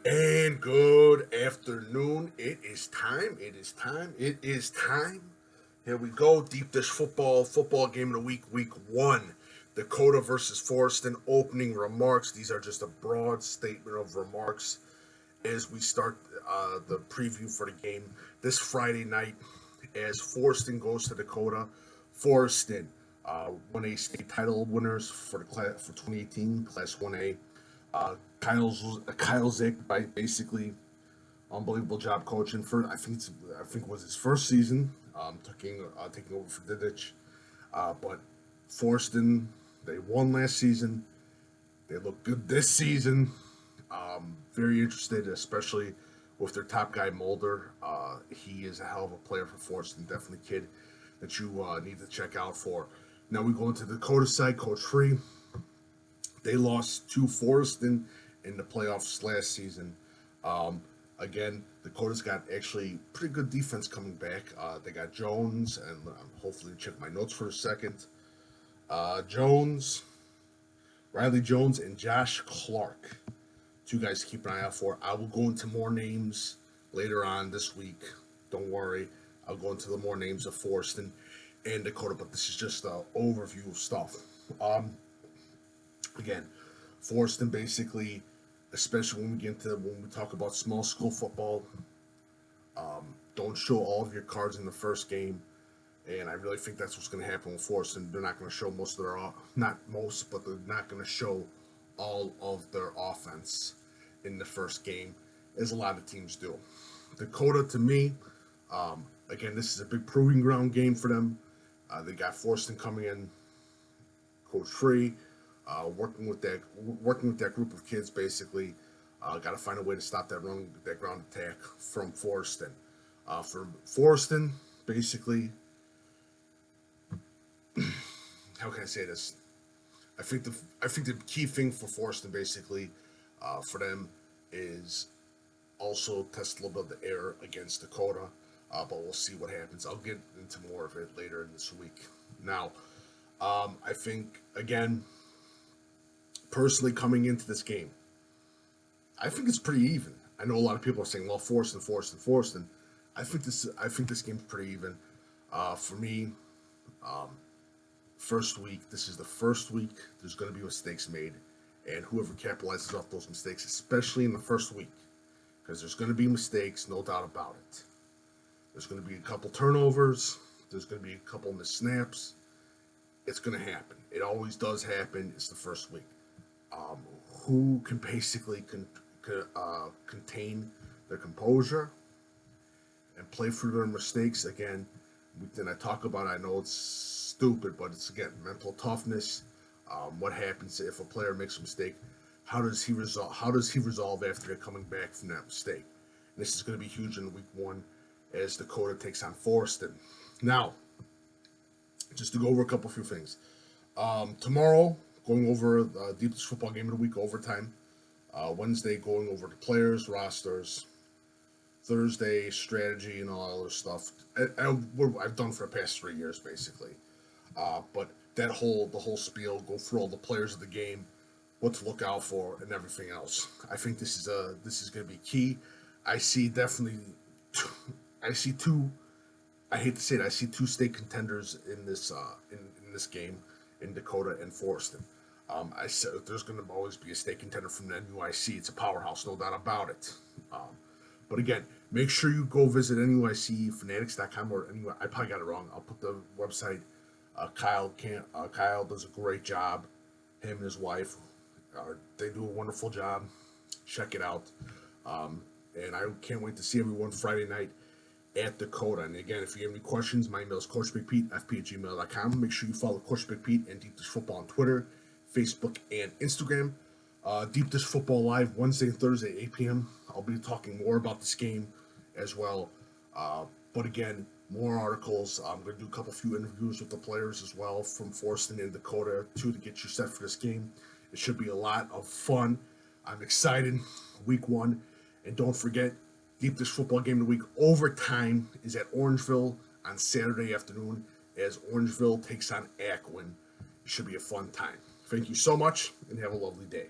And good afternoon. It is time. It is time. It is time. Here we go. Deep dish football game of the week 1. Dakota versus Forreston. Opening remarks. These are just a broad statement of remarks as we start the preview for the game this Friday night as Forreston goes to Dakota. Forreston, 1A state title winners for the class for 2018, Class 1A. Kyle Zick by basically unbelievable job coaching for I think it was his first season, taking over for Didich. But Forston, they won last season. They look good this season. Very interested, especially with their top guy Mulder. He is a hell of a player for Forston. Definitely kid that you need to check out for. Now we go into the Dakota side. Coach Free, they lost to Forreston in the playoffs last season. Again, Dakota's got actually pretty good defense coming back. They got Jones, and hopefully check my notes for a second. Jones, Riley Jones, and Josh Clark. Two guys to keep an eye out for. I will go into more names later on this week. Don't worry. I'll go into the more names of Forreston and Dakota, but this is just an overview of stuff. Again, Forreston basically, especially when we talk about small school football, don't show all of your cards in the first game, and I really think that's what's going to happen with Forreston. They're not going to show but they're not going to show all of their offense in the first game, as a lot of teams do. Dakota, to me, again, this is a big proving ground game for them. They got Forreston coming in, Coach Free. Working with that group of kids, basically, got to find a way to stop that ground attack from Forreston. For Forreston, basically, how can I say this? I think the key thing for Forreston, basically, for them is also test a little bit of the air against Dakota, but we'll see what happens. I'll get into more of it later in this week. Now, I think again. Personally, coming into this game, I think it's pretty even. I know a lot of people are saying, "Well, Forreston." I think this game's pretty even. For me, first week. This is the first week. There's going to be mistakes made, and whoever capitalizes off those mistakes, especially in the first week, because there's going to be mistakes, no doubt about it. There's going to be a couple turnovers. There's going to be a couple missed snaps. It's going to happen. It always does happen. It's the first week. Who can basically contain their composure and play through their mistakes. Again, then I talk about it, I know it's stupid, but it's, again, mental toughness. What happens if a player makes a mistake? How does he resolve after they're coming back from that mistake? And this is going to be huge in week 1 as Dakota takes on Forreston. Now, just to go over a few things. Tomorrow, going over the deepest football game of the week, overtime. Wednesday, going over the players, rosters. Thursday, strategy and all that other stuff. I've done for the past 3 years, basically. But the whole spiel, go through all the players of the game, what to look out for, and everything else. I think this is going to be key. I see two. I hate to say it. I see two state contenders in this game, in Dakota and Forreston. I said there's going to always be a state contender from the NUIC. It's a powerhouse, no doubt about it. But again, make sure you go visit NUICfanatics.com or anywhere. I probably got it wrong. I'll put the website. Kyle does a great job. Him and his wife, they do a wonderful job. Check it out. And I can't wait to see everyone Friday night at Dakota. And again, if you have any questions, my email is coachbigpete@fp@gmail.com. Make sure you follow Coach Big Pete and Deep Dish Football on Twitter, Facebook, and Instagram. Deep Dish Football Live Wednesday and Thursday at 8 p.m. I'll be talking more about this game as well. But again, more articles. I'm going to do a few interviews with the players as well from Forreston and Dakota too to get you set for this game. It should be a lot of fun. I'm excited. Week 1. And don't forget, Deep Dish Football Game of the Week overtime is at Orangeville on Saturday afternoon as Orangeville takes on Ackwen. It should be a fun time. Thank you so much and have a lovely day.